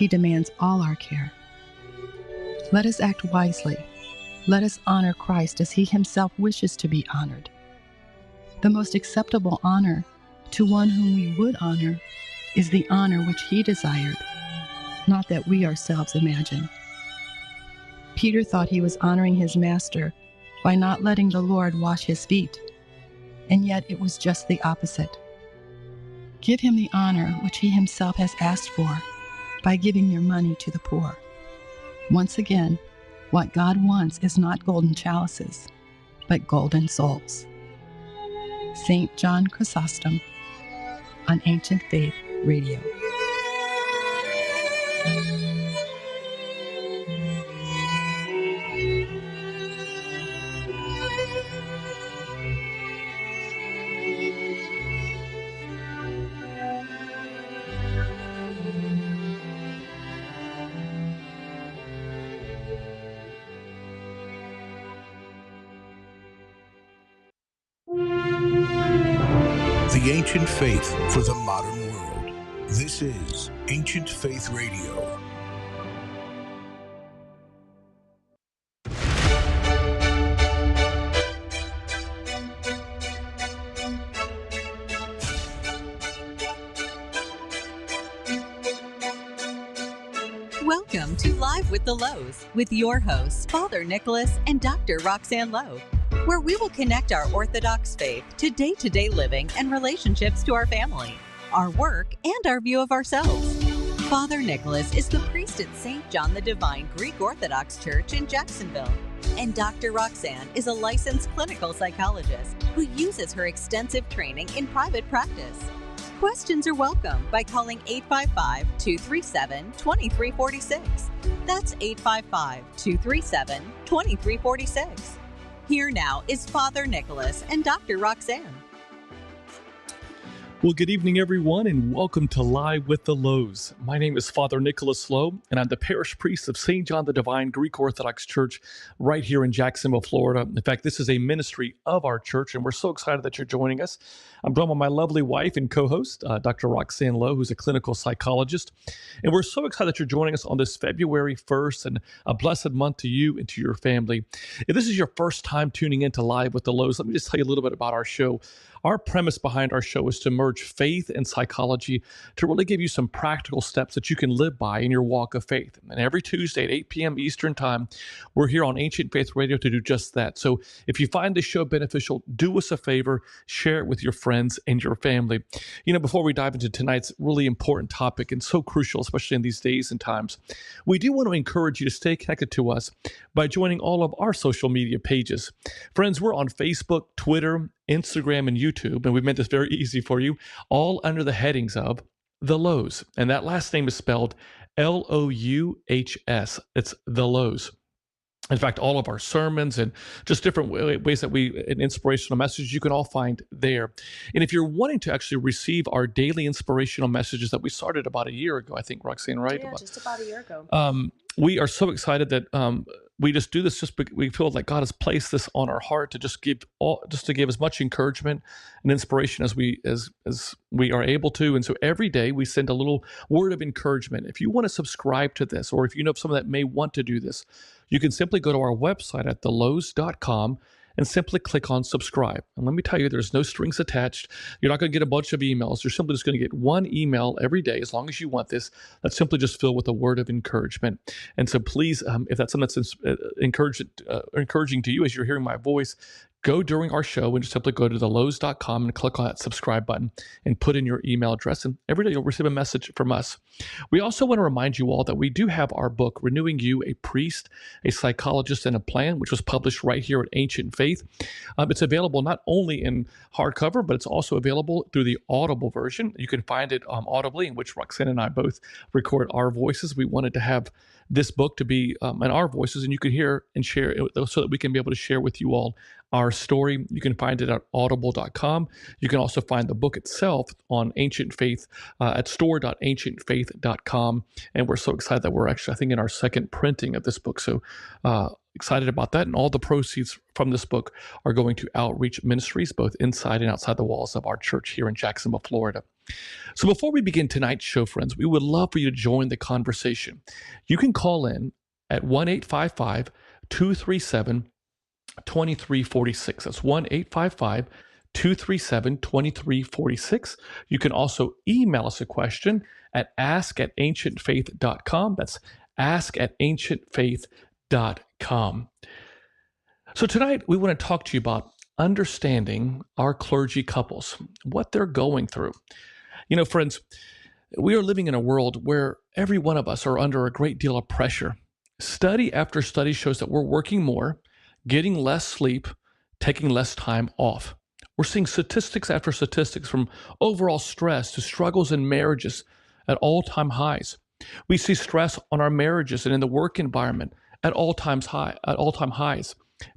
He demands all our care. Let us act wisely. Let us honor Christ as he himself wishes to be honored. The most acceptable honor to one whom we would honor is the honor which he desired, not that we ourselves imagine. Peter thought he was honoring his master by not letting the Lord wash his feet, and yet it was just the opposite. Give him the honor which he himself has asked for by giving your money to the poor. Once again, what God wants is not golden chalices, but golden souls. St. John Chrysostom on Ancient Faith Radio. The Ancient Faith for the Modern World. This is Ancient Faith Radio. Welcome to Live with the Lows with your hosts, Father Nicholas and Dr. Roxanne Lowe, where we will connect our Orthodox faith to day-to-day living and relationships to our family, our work, and our view of ourselves. Father Nicholas is the priest at St. John the Divine Greek Orthodox Church in Jacksonville, and Dr. Roxanne is a licensed clinical psychologist who uses her extensive training in private practice. Questions are welcome by calling 855-237-2346. That's 855-237-2346. Here now is Father Nicholas and Dr. Roxanne. Well, good evening, everyone, and welcome to Live with the Lows. My name is Father Nicholas Lowe, and I'm the parish priest of St. John the Divine Greek Orthodox Church right here in Jacksonville, Florida. In fact, this is a ministry of our church, and we're so excited that you're joining us. I'm joined by my lovely wife and co-host, Dr. Roxanne Lowe, who's a clinical psychologist. And we're so excited that you're joining us on this February 1st, and a blessed month to you and to your family. If this is your first time tuning into Live with the Lows, let me just tell you a little bit about our show. Our premise behind our show is to merge faith and psychology to really give you some practical steps that you can live by in your walk of faith. And every Tuesday at 8 p.m. Eastern Time, we're here on Ancient Faith Radio to do just that. So if you find this show beneficial, do us a favor, share it with your friends and your family. You know, before we dive into tonight's really important topic and so crucial, especially in these days and times, we do want to encourage you to stay connected to us by joining all of our social media pages. Friends, we're on Facebook, Twitter, Instagram, and YouTube, and we've made this very easy for you, all under the headings of The Lows. And that last name is spelled L-O-U-H-S. It's The Lows. In fact, all of our sermons and just different ways that an inspirational message you can all find there. And if you're wanting to actually receive our daily inspirational messages that we started about a year ago, I think, Roxanne, right? Yeah, just about a year ago. We are so excited that we just do this just because we feel like God has placed this on our heart to just give as much encouragement and inspiration as we are able to. And so every day we send a little word of encouragement. If you want to subscribe to this, or if you know someone that may want to do this, you can simply go to our website at thelows.com and simply click on subscribe. And let me tell you, there's no strings attached. You're not going to get a bunch of emails. You're simply just going to get one email every day, as long as you want this, that's simply just filled with a word of encouragement. And so please, if that's something that's encouraging to you as you're hearing my voice, go during our show and just simply go to thelows.com and click on that subscribe button and put in your email address. And every day you'll receive a message from us. We also want to remind you all that we do have our book, Renewing You, a Priest, a Psychologist, and a Plan, which was published right here at Ancient Faith. It's available not only in hardcover, but it's also available through the Audible version. You can find it audibly, in which Roxanne and I both record our voices. We wanted to have this book to be in our voices, and you can hear and share it so that we can be able to share with you all our story. You can find it at audible.com. You can also find the book itself on Ancient Faith at store.ancientfaith.com. And we're so excited that we're actually, I think, in our second printing of this book. So excited about that. And all the proceeds from this book are going to outreach ministries, both inside and outside the walls of our church here in Jacksonville, Florida. So before we begin tonight's show, friends, we would love for you to join the conversation. You can call in at 1-855-237-2346. That's 1-855-237-2346. You can also email us a question at ask@ancientfaith.com. That's ask@ancientfaith.com. So tonight we want to talk to you about understanding our clergy couples, what they're going through. You know, friends, we are living in a world where every one of us are under a great deal of pressure. Study after study shows that we're working more, getting less sleep, taking less time off. We're seeing statistics after statistics, from overall stress to struggles in marriages at all-time highs. We see stress on our marriages and in the work environment at all-time highs.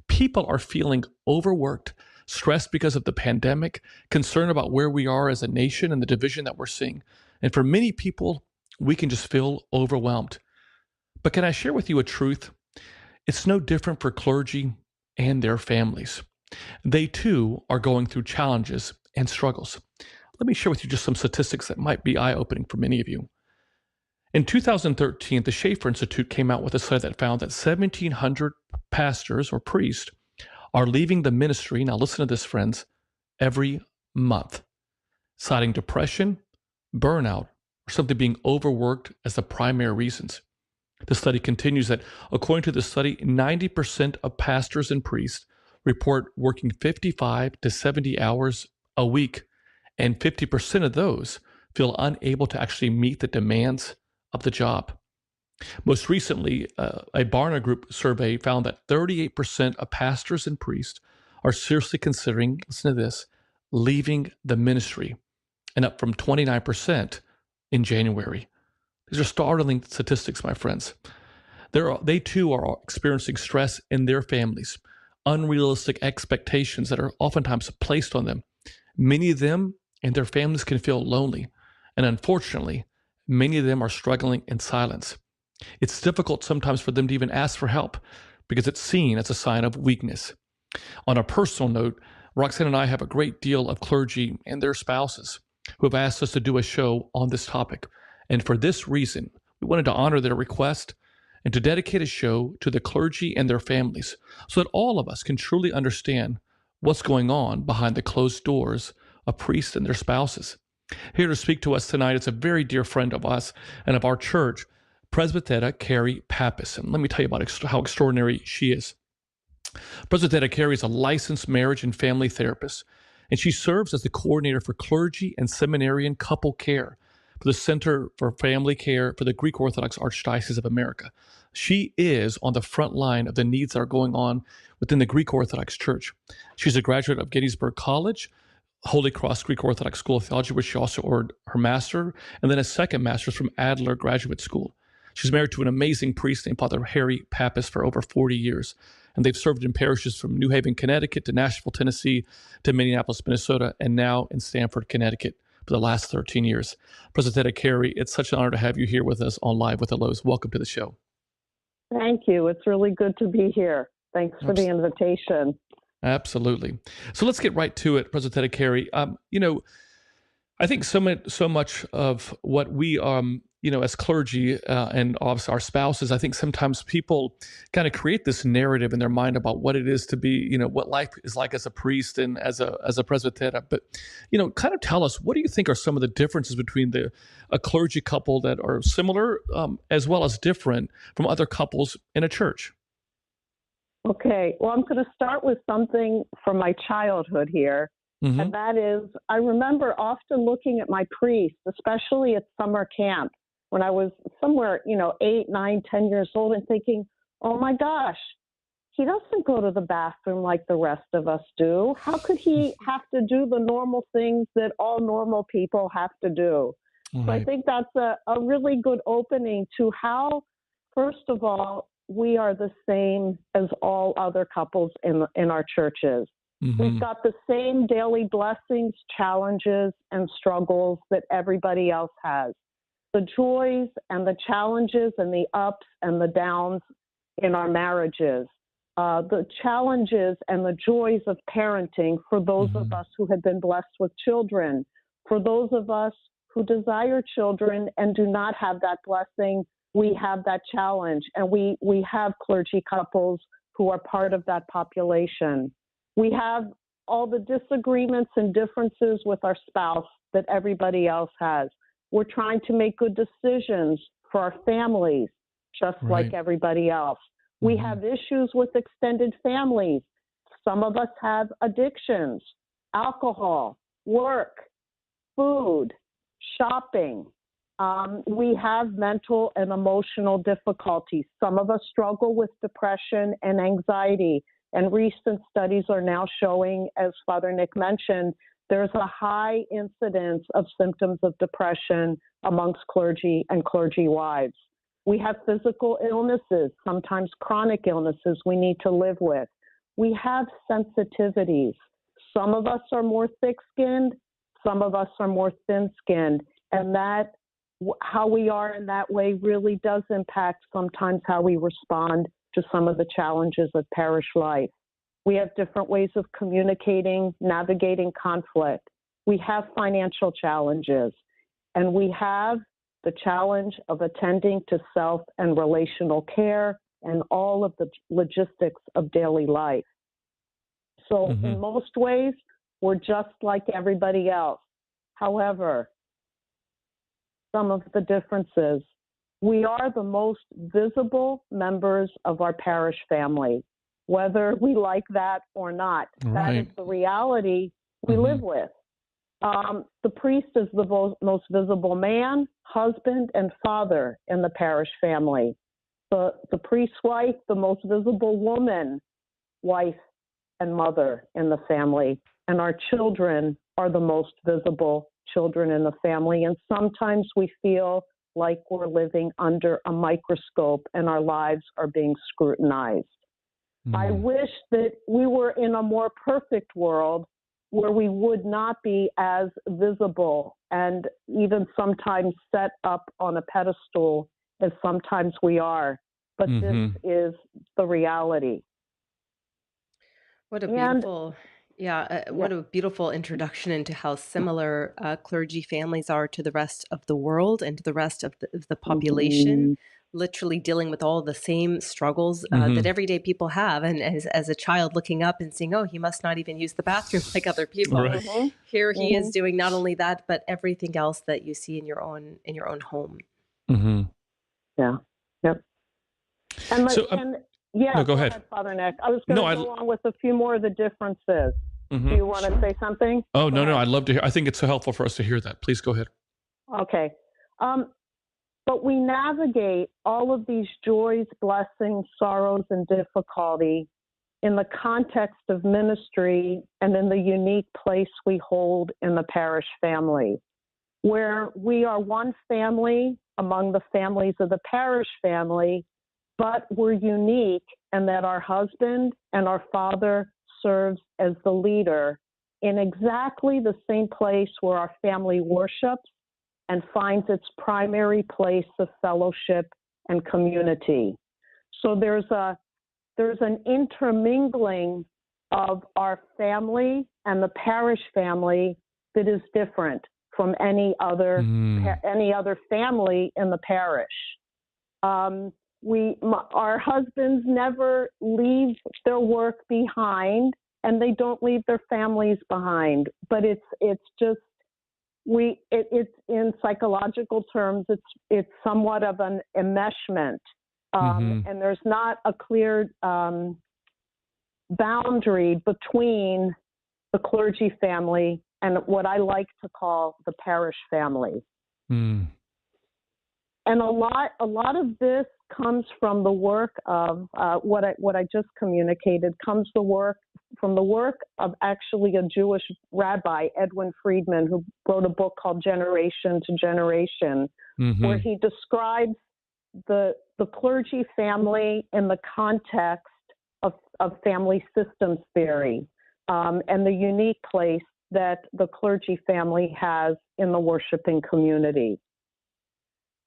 People are feeling overworked, stressed because of the pandemic, concerned about where we are as a nation and the division that we're seeing. And for many people, we can just feel overwhelmed. But can I share with you a truth? It's no different for clergy and their families. They too are going through challenges and struggles. Let me share with you just some statistics that might be eye-opening for many of you. In 2013, the Schaeffer Institute came out with a study that found that 1,700 pastors or priests are leaving the ministry, now listen to this, friends, every month, citing depression, burnout, or simply being overworked as the primary reasons. The study continues that, according to the study, 90% of pastors and priests report working 55 to 70 hours a week, and 50% of those feel unable to actually meet the demands of the job. Most recently, a Barna Group survey found that 38% of pastors and priests are seriously considering, listen to this, leaving the ministry, and up from 29% in January. These are startling statistics, my friends. They too are experiencing stress in their families, unrealistic expectations that are oftentimes placed on them. Many of them and their families can feel lonely, and unfortunately, many of them are struggling in silence. It's difficult sometimes for them to even ask for help because it's seen as a sign of weakness. On a personal note, Roxanne and I have a great deal of clergy and their spouses who have asked us to do a show on this topic. And for this reason, we wanted to honor their request and to dedicate a show to the clergy and their families so that all of us can truly understand what's going on behind the closed doors of priests and their spouses. Here to speak to us tonight is a very dear friend of us and of our church, Presbytera Carrie Pappas. And let me tell you about how extraordinary she is. Presbytera Carrie is a licensed marriage and family therapist, and she serves as the coordinator for clergy and seminarian couple care for the Center for Family Care for the Greek Orthodox Archdiocese of America. She is on the front line of the needs that are going on within the Greek Orthodox Church. She's a graduate of Gettysburg College, Holy Cross Greek Orthodox School of Theology, where she also earned her master, and then a second master's from Adler Graduate School. She's married to an amazing priest named Father Harry Pappas for over 40 years, and they've served in parishes from New Haven, Connecticut to Nashville, Tennessee to Minneapolis, Minnesota, and now in Stamford, Connecticut for the last 13 years. Presbytera Carrie, it's such an honor to have you here with us on Live with the Lows. Welcome to the show. Thank you. It's really good to be here. Thanks for the invitation. Absolutely. So let's get right to it, Presbytera Carrie. I think so much of what we, as clergy and obviously our spouses, I think sometimes people kind of create this narrative in their mind about what it is to be, what life is like as a priest and as a presbytera. But, kind of tell us, what do you think are some of the differences between a clergy couple that are similar as well as different from other couples in a church? Okay. Well, I'm going to start with something from my childhood here. Mm-hmm. And that is, I remember often looking at my priest, especially at summer camp, when I was somewhere, 8, 9, 10 years old, and thinking, oh my gosh, he doesn't go to the bathroom like the rest of us do. How could he have to do the normal things that all normal people have to do? Right. So I think that's a really good opening to how, first of all, we are the same as all other couples in our churches. Mm-hmm. We've got the same daily blessings, challenges, and struggles that everybody else has. The joys and the challenges and the ups and the downs in our marriages, the challenges and the joys of parenting for those mm-hmm. of us who have been blessed with children, For those of us who desire children and do not have that blessing, we have that challenge, and we have clergy couples who are part of that population. We have all the disagreements and differences with our spouse that everybody else has. We're trying to make good decisions for our families, just like everybody else. We have issues with extended families. Some of us have addictions, alcohol, work, food, shopping. We have mental and emotional difficulties. Some of us struggle with depression and anxiety. And recent studies are now showing, as Father Nick mentioned, there's a high incidence of symptoms of depression amongst clergy and clergy wives. We have physical illnesses, sometimes chronic illnesses we need to live with. We have sensitivities. Some of us are more thick-skinned, some of us are more thin-skinned, and that how we are in that way really does impact sometimes how we respond to some of the challenges of parish life. We have different ways of communicating, navigating conflict. We have financial challenges, and we have the challenge of attending to self and relational care and all of the logistics of daily life. So in most ways, we're just like everybody else. However, some of the differences, we are the most visible members of our parish family, whether we like that or not. That is the reality we live with. The priest is the most visible man, husband, and father in the parish family. The priest's wife, the most visible woman, wife, and mother in the family. And our children are the most visible children in the family. And sometimes we feel like we're living under a microscope and our lives are being scrutinized. I wish that we were in a more perfect world where we would not be as visible and even sometimes set up on a pedestal as sometimes we are. But this is the reality. What a beautiful, what a beautiful introduction into how similar clergy families are to the rest of the world and to the rest of the population, literally dealing with all the same struggles that everyday people have. And as a child looking up and seeing, oh, he must not even use the bathroom like other people. Here he is doing not only that, but everything else that you see in your own home. Yeah. Yep. And So, no, go ahead, Father Nick. I was going to go on with a few more of the differences. Do you want to say something? Oh, no, I'd love to hear. I think it's so helpful for us to hear that. Please go ahead. Okay. But we navigate all of these joys, blessings, sorrows, and difficulty in the context of ministry and in the unique place we hold in the parish family, where we are one family among the families of the parish family, but we're unique in that our husband and our father serves as the leader in exactly the same place where our family worships and finds its primary place of fellowship and community. So there's an intermingling of our family and the parish family that is different from any other family in the parish. Our husbands never leave their work behind, and they don't leave their families behind. But it's just it's in psychological terms, it's somewhat of an enmeshment, and there's not a clear boundary between the clergy family and what I like to call the parish family. And a lot of this comes from the work of what I just communicated. Comes from the work of actually a Jewish rabbi, Edwin Friedman, who wrote a book called Generation to Generation, where he describes the clergy family in the context of family systems theory and the unique place that the clergy family has in the worshiping community.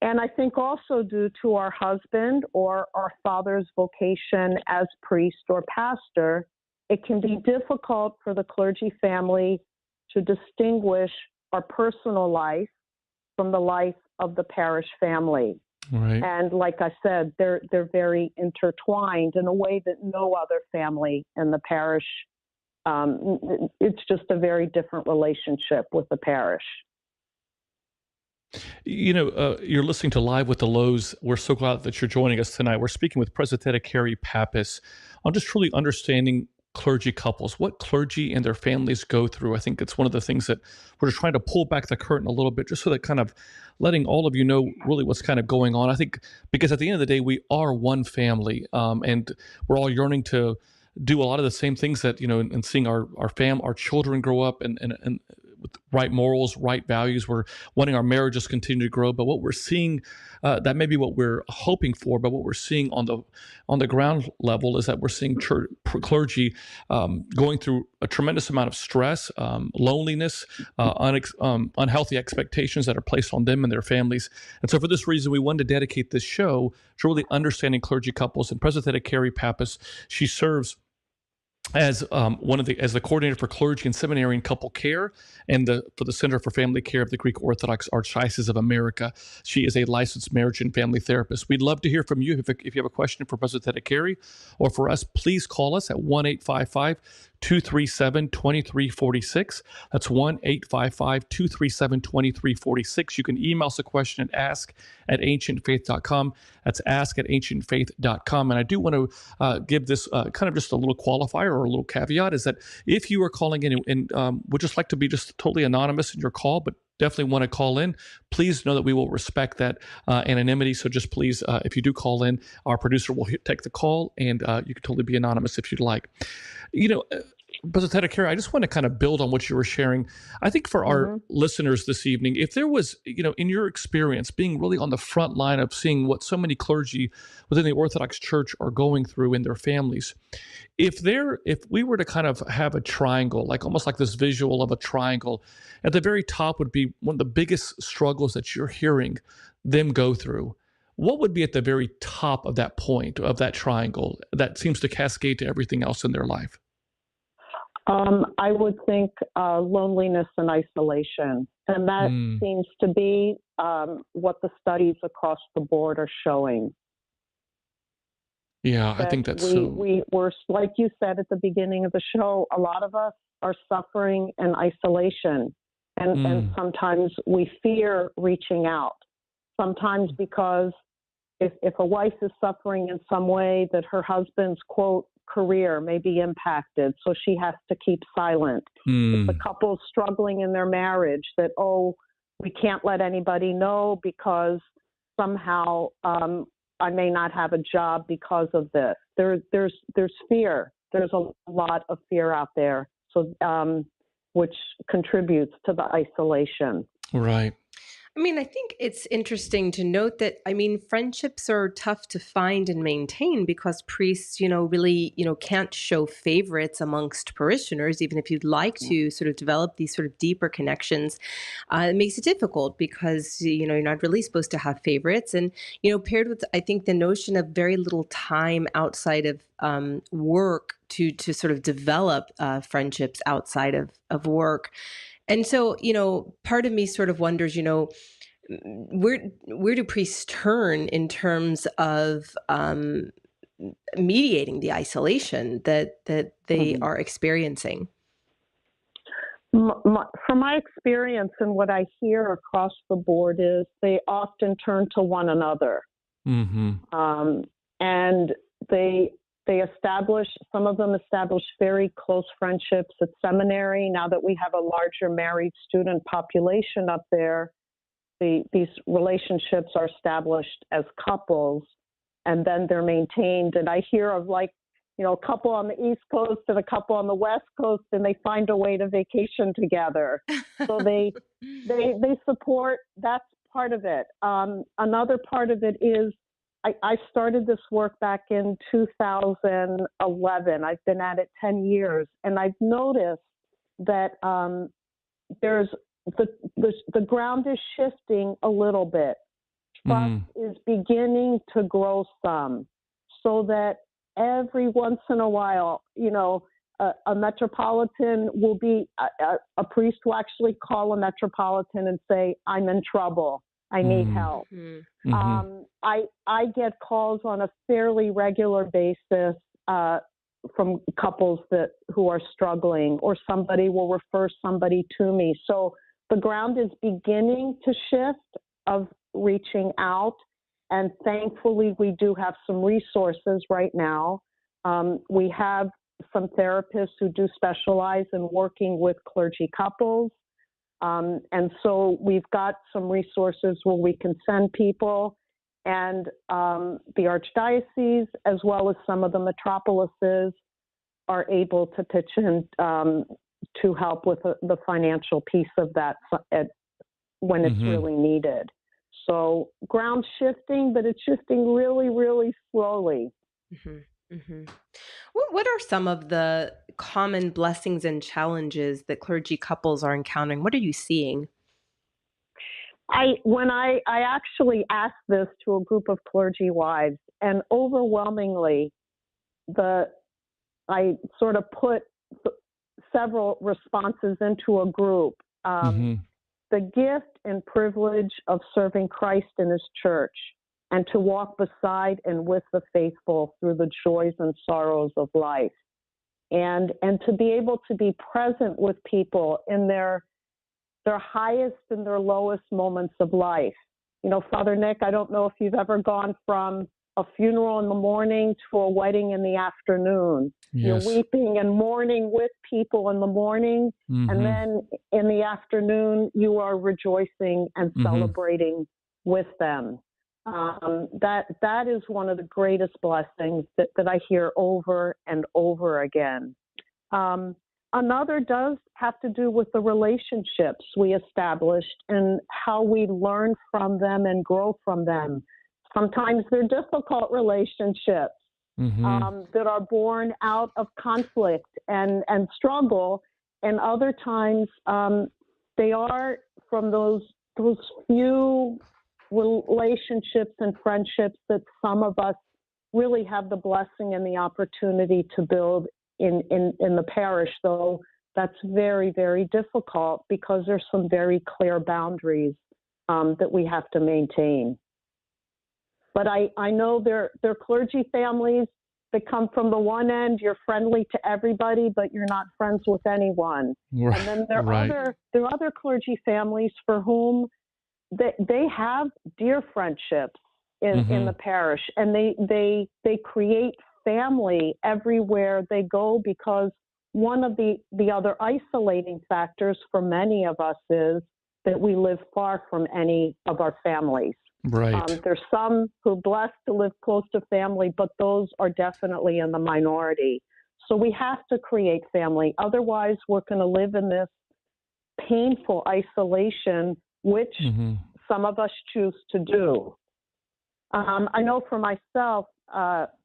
And I think also due to our husband or our father's vocation as priest or pastor, it can be difficult for the clergy family to distinguish our personal life from the life of the parish family. Right. And like I said, they're very intertwined in a way that no other family in the parish. It's just a very different relationship with the parish. You're listening to Live with the Lows. We're so glad that you're joining us tonight. We're speaking with President Carrie Pappas on just truly understanding clergy couples, what clergy and their families go through. I think it's one of the things that we're just trying to pull back the curtain a little bit, just so that kind of letting all of you know really what's kind of going on. I think because at the end of the day, we are one family, and we're all yearning to do a lot of the same things that, and seeing our children grow up and with right morals, right values. We're wanting our marriages to continue to grow. But what we're seeing, that may be what we're hoping for, but what we're seeing on the ground level is that we're seeing clergy going through a tremendous amount of stress, loneliness, unhealthy expectations that are placed on them and their families. And so for this reason, we wanted to dedicate this show to really understanding clergy couples. And President Carrie Pappas, she serves as as the coordinator for clergy and seminary and couple care, and for the Center for Family Care of the Greek Orthodox Archdiocese of America. She is a licensed marriage and family therapist. We'd love to hear from you. If you have a question for President Carrie or for us, please call us at 1-855-237-2346. That's 1-855-237-2346. You can email us a question at ask@ancientfaith.com. That's ask@ancientfaith.com. And I do want to give this kind of just a little qualifier or a little caveat, is that if you are calling in and would just like to be just totally anonymous in your call, but definitely want to call in, please know that we will respect that anonymity. So just please, if you do call in, our producer will take the call, and you can totally be anonymous if you'd like. President Carrie, I just want to kind of build on what you were sharing. I think for our listeners this evening, if there was, in your experience, being really on the front line of seeing what so many clergy within the Orthodox Church are going through in their families, if we were to kind of have a triangle, like almost like this visual of a triangle, at the very top would be one of the biggest struggles that you're hearing them go through. What would be at the very top of that point, of that triangle, that seems to cascade to everything else in their life? I would think loneliness and isolation. And that seems to be what the studies across the board are showing. Yeah, I think that's so. We're, like you said at the beginning of the show, a lot of us are suffering in isolation. And sometimes we fear reaching out. Sometimes because if a wife is suffering in some way, that her husband's, quote, career may be impacted, so she has to keep silent. If the couple's struggling in their marriage, that, we can't let anybody know because somehow I may not have a job because of this. There's fear. There's a lot of fear out there, so which contributes to the isolation. Right. I mean, I think it's interesting to note that, friendships are tough to find and maintain because priests, really, can't show favorites amongst parishioners, even if you'd like to sort of develop these sort of deeper connections. It makes it difficult because, you're not really supposed to have favorites. And, paired with, I think, the notion of very little time outside of work to sort of develop friendships outside of work. And so, part of me sort of wonders, where do priests turn in terms of mediating the isolation that they are experiencing? From my experience and what I hear across the board is they often turn to one another. And some of them establish very close friendships at seminary. Now that we have a larger married student population up there, these relationships are established as couples, and then they're maintained. And I hear of a couple on the East Coast and a couple on the West Coast, and they find a way to vacation together. So they support. That's part of it. Another part of it is I started this work back in 2011. I've been at it 10 years, and I've noticed that there's the ground is shifting a little bit. Trust is beginning to grow some, so that every once in a while, a metropolitan will be a priest will actually call a metropolitan and say, I'm in trouble. I need help. Mm-hmm. I get calls on a fairly regular basis from couples who are struggling, or somebody will refer somebody to me. So the ground is beginning to shift of reaching out, and thankfully we do have some resources right now. We have some therapists who do specialize in working with clergy couples. And so we've got some resources where we can send people, and the archdiocese, as well as some of the metropolises, are able to pitch in to help with the financial piece of that when it's really needed. So ground shifting, but it's shifting really, really slowly. What are some of the common blessings and challenges that clergy couples are encountering? What are you seeing? When I actually asked this to a group of clergy wives, and overwhelmingly, I sort of put several responses into a group. The gift and privilege of serving Christ in his church, and to walk beside and with the faithful through the joys and sorrows of life, and to be able to be present with people in their highest and their lowest moments of life. You know, Father Nick, I don't know if you've ever gone from a funeral in the morning to a wedding in the afternoon. Yes. You're weeping and mourning with people in the morning, and then in the afternoon you are rejoicing and celebrating with them. That is one of the greatest blessings that I hear over and over again. Another does have to do with the relationships we established and how we learn from them and grow from them. Sometimes they're difficult relationships that are born out of conflict and struggle, and other times they are from those few relationships and friendships that some of us really have the blessing and the opportunity to build in the parish, though that's very, very difficult because there's some very clear boundaries that we have to maintain. But I know there are clergy families that come from the one end, you're friendly to everybody, but you're not friends with anyone. Right. And then there are other clergy families for whom they have dear friendships in the parish, and they create family everywhere they go, because one of the other isolating factors for many of us is that we live far from any of our families. Right. There's some who are blessed to live close to family, but those are definitely in the minority. So we have to create family. Otherwise, we're going to live in this painful isolation, which some of us choose to do. I know for myself,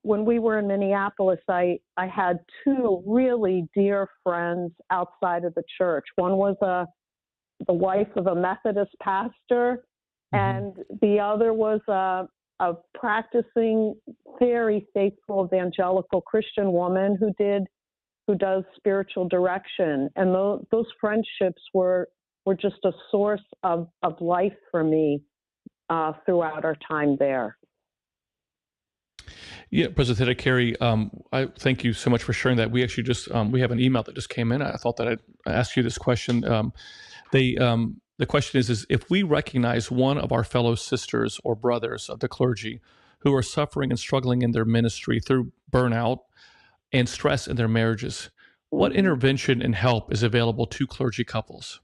when we were in Minneapolis, I had two really dear friends outside of the church. One was the wife of a Methodist pastor, and the other was a practicing, very faithful evangelical Christian woman who does spiritual direction. And those friendships were just a source of life for me throughout our time there. Yeah, President Carey, I thank you so much for sharing that. We actually just we have an email that just came in. I thought that I'd ask you this question. The question is if we recognize one of our fellow sisters or brothers of the clergy who are suffering and struggling in their ministry through burnout and stress in their marriages, what intervention and help is available to clergy couples?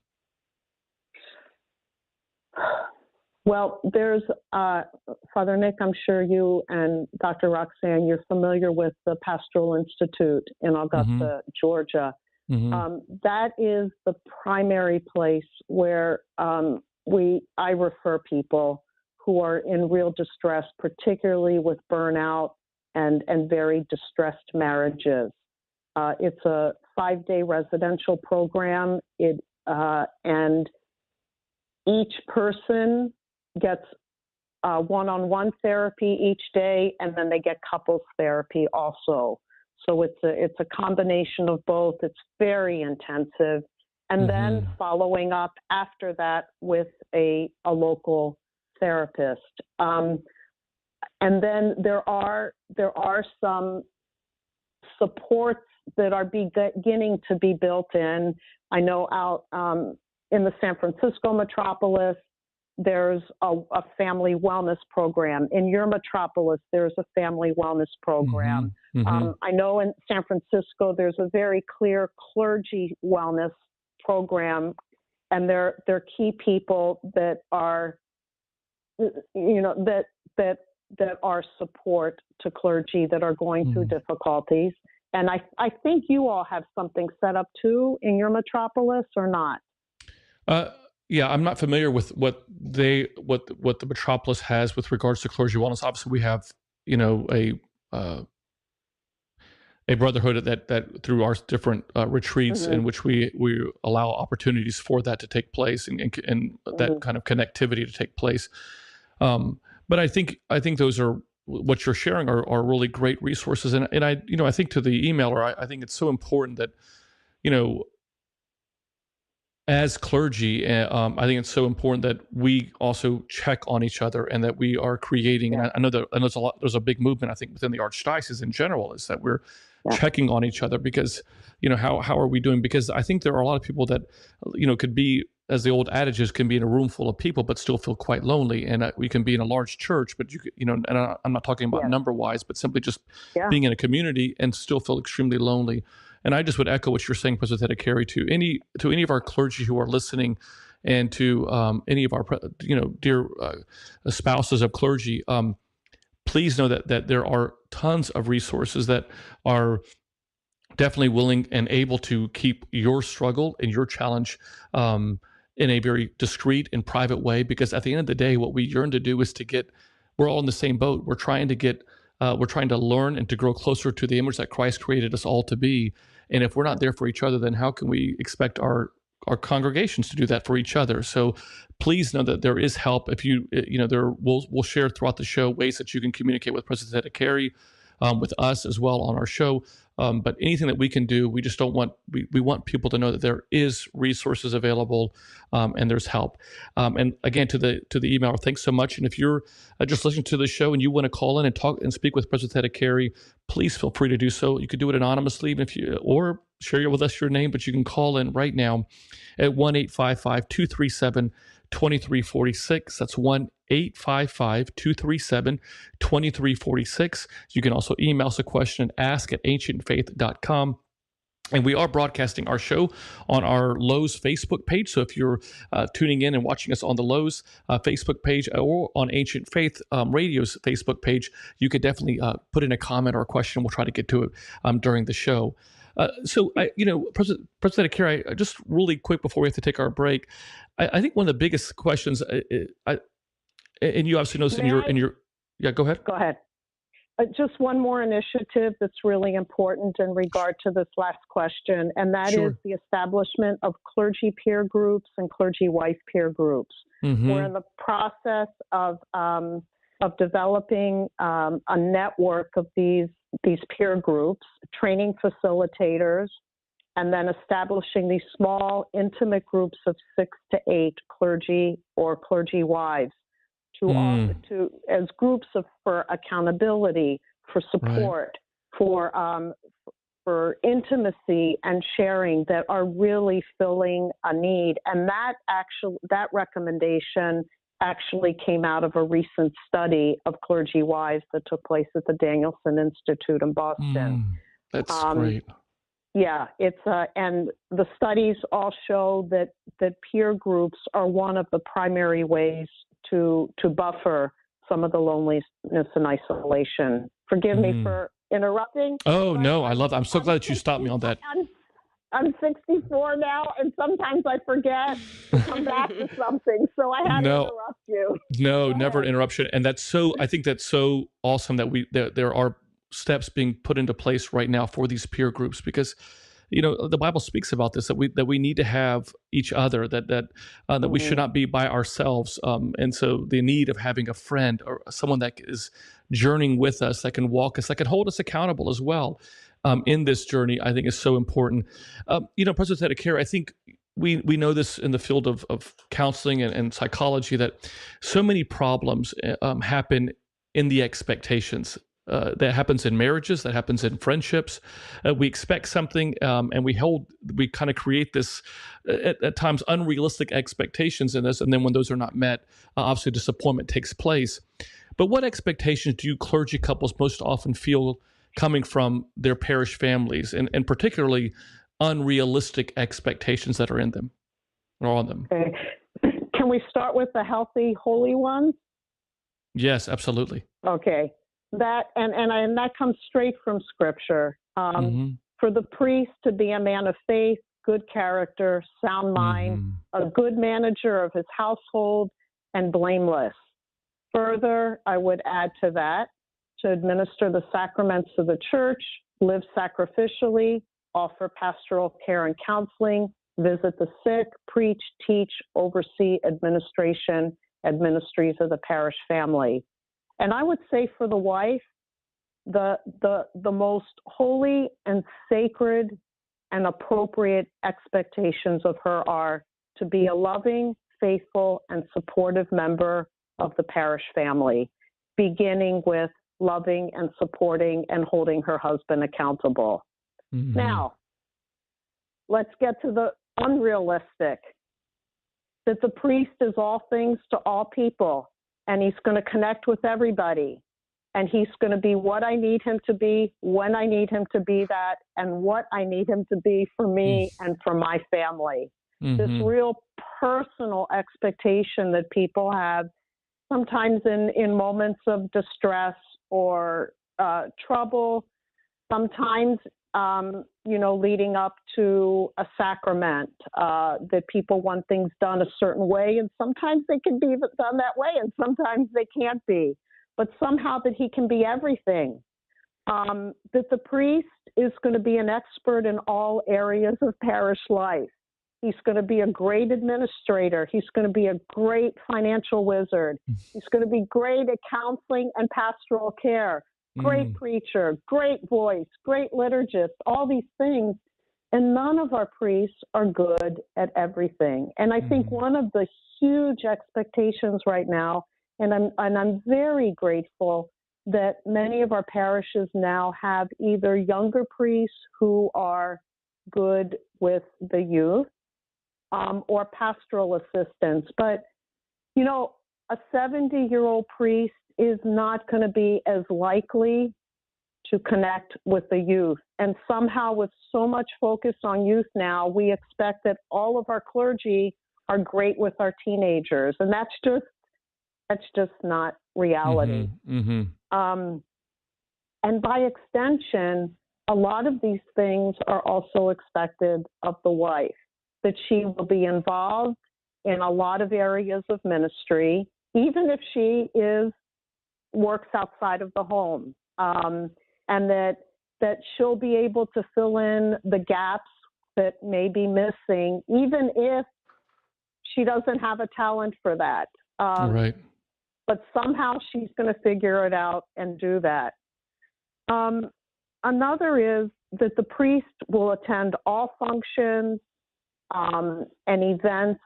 Well, there's, Father Nick, I'm sure you and Dr. Roxanne, you're familiar with the Pastoral Institute in Augusta, Georgia. That is the primary place where I refer people who are in real distress, particularly with burnout and very distressed marriages. It's a 5-day residential program, and each person gets one-on-one therapy each day, and then they get couples therapy also. So it's a combination of both. It's very intensive. And then following up after that with a local therapist. And then there are some supports that are beginning to be built in. I know out in the San Francisco metropolis, there's a family wellness program. In your metropolis, there's a family wellness program. I know in San Francisco, there's a very clear clergy wellness program, and they're key people that are, that are support to clergy that are going through difficulties. And I think you all have something set up too in your metropolis, or not? Yeah, I'm not familiar with what the metropolis has with regards to clergy wellness. Obviously, we have a brotherhood that through our different retreats in which we allow opportunities for that to take place and that kind of connectivity to take place. But I think those are what you're sharing are really great resources. And I think to the emailer, I think it's so important that, as clergy, I think it's so important that we also check on each other and that we are creating. And I know there's a big movement, I think, within the Archdiocese in general, is that we're checking on each other, because, how are we doing? Because I think there are a lot of people that, could be, as the old adage is, can be in a room full of people, but still feel quite lonely. And we can be in a large church, but and I'm not talking about number wise, but simply just being in a community and still feel extremely lonely. And I just would echo what you're saying, President Carey, to any of our clergy who are listening, and to any of our dear spouses of clergy. Please know that there are tons of resources that are definitely willing and able to keep your struggle and your challenge in a very discreet and private way. Because at the end of the day, what we yearn to do is we're all in the same boat. We're trying to learn and to grow closer to the image that Christ created us all to be. And if we're not there for each other, then how can we expect our congregations to do that for each other? So please know that there is help. If we'll share throughout the show ways that you can communicate with President Carey, with us as well on our show. But anything that we can do, we just don't want, we want people to know that there is resources available, and there's help. And again, to the emailer, thanks so much. And if you're just listening to the show and you want to call in and talk and speak with President Carey, please feel free to do so. You could do it anonymously, even or share with us your name, but you can call in right now at 1-855-237-2346. That's 1-855-237-2346. You can also email us a question, ask@ancientfaith.com. And we are broadcasting our show on our Lowe's Facebook page. So if you're tuning in and watching us on the Lowe's Facebook page or on Ancient Faith Radio's Facebook page, you could definitely put in a comment or a question. We'll try to get to it during the show. President Carey, just really quick before we have to take our break, I think one of the biggest questions, and you obviously know this yeah, go ahead. Go ahead. Just one more initiative that's really important in regard to this last question, and that is the establishment of clergy peer groups and clergy wife peer groups. We're in the process of developing a network of these peer groups, training facilitators, and then establishing these small, intimate groups of 6 to 8 clergy or clergy wives as groups for accountability, for support, for intimacy and sharing that are really filling a need. And that recommendation actually came out of a recent study of clergy wives that took place at the Danielson Institute in Boston. That's great. Yeah, and the studies all show that peer groups are one of the primary ways to buffer some of the loneliness and isolation. Forgive me for interrupting. Oh, no, I love that. I'm so glad that you stopped me on that. I'm 64 now, and sometimes I forget to come back to something, so I had to interrupt you. No, never interruption. And I think that's so awesome that there are steps being put into place right now for these peer groups, because the Bible speaks about this, that we need to have each other, that we should not be by ourselves. And so the need of having a friend or someone that is journeying with us, that can walk us, that can hold us accountable as well. in this journey, I think is so important. President Care, I think we know this in the field of counseling and psychology, that so many problems happen in the expectations. That happens in marriages, that happens in friendships. We expect something, and we kind of create this, at times, unrealistic expectations in this. And then when those are not met, obviously disappointment takes place. But what expectations do you clergy couples most often feel coming from their parish families, and particularly unrealistic expectations that are in them or on them? Okay. Can we start with the healthy, holy ones? Yes, absolutely. Okay. That and that comes straight from Scripture. For the priest to be a man of faith, good character, sound mind, a good manager of his household, and blameless. Further, I would add to that, to administer the sacraments of the church, live sacrificially, offer pastoral care and counseling, visit the sick, preach, teach, oversee ministries of the parish family. And I would say for the wife, the most holy and sacred and appropriate expectations of her are to be a loving, faithful, and supportive member of the parish family, beginning with loving and supporting and holding her husband accountable. Now, let's get to the unrealistic, that the priest is all things to all people, and he's going to connect with everybody, and he's going to be what I need him to be, when I need him to be that, and what I need him to be for me and for my family. This real personal expectation that people have sometimes in moments of distress or trouble, sometimes, leading up to a sacrament, that people want things done a certain way, and sometimes they can be done that way, and sometimes they can't be. But somehow that he can be everything. That the priest is going to be an expert in all areas of parish life. He's going to be a great administrator. He's going to be a great financial wizard. He's going to be great at counseling and pastoral care. Great preacher, great voice, great liturgist, all these things. And none of our priests are good at everything. And I think one of the huge expectations right now, and I'm very grateful that many of our parishes now have either younger priests who are good with the youth, or pastoral assistants. But, a 70-year-old priest is not going to be as likely to connect with the youth. And somehow, with so much focus on youth now, we expect that all of our clergy are great with our teenagers. And that's just not reality. And by extension, a lot of these things are also expected of the wife, that she will be involved in a lot of areas of ministry, even if she works outside of the home, and that she'll be able to fill in the gaps that may be missing, even if she doesn't have a talent for that. Right. But somehow she's going to figure it out and do that. Another is that the priest will attend all functions and events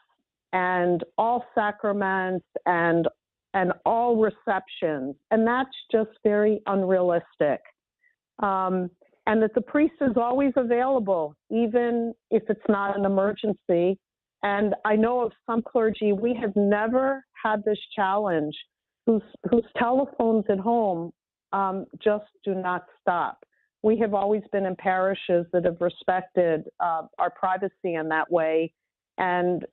and all sacraments and all receptions. And that's just very unrealistic. And that the priest is always available, even if it's not an emergency. And I know of some clergy, we have never had this challenge, whose telephones at home just do not stop. We have always been in parishes that have respected our privacy in that way. And,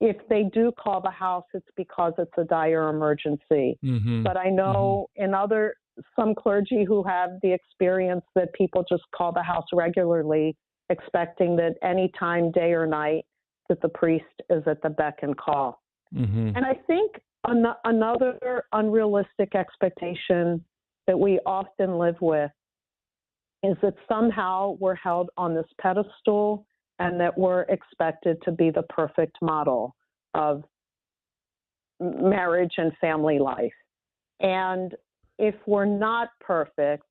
if they do call the house, it's because it's a dire emergency. But I know in some clergy who have the experience that people just call the house regularly, expecting that any time, day or night, that the priest is at the beck and call. And I think another unrealistic expectation that we often live with is that somehow we're held on this pedestal and that we're expected to be the perfect model of marriage and family life. And if we're not perfect,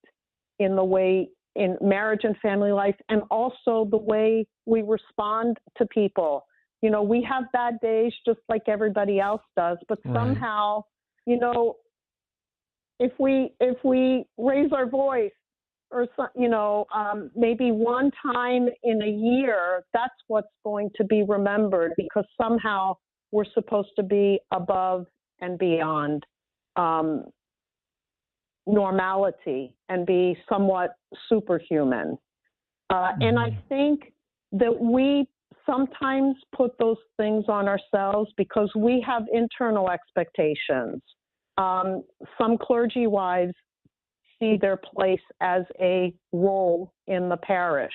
in the way in marriage and family life, and also the way we respond to people. You know, we have bad days just like everybody else does, but somehow, you know, if we raise our voice, or you know, maybe one time in a year, that's what's going to be remembered, because somehow we're supposed to be above and beyond normality and be somewhat superhuman. And I think that we sometimes put those things on ourselves because we have internal expectations. Some clergy wives see their place as a role in the parish.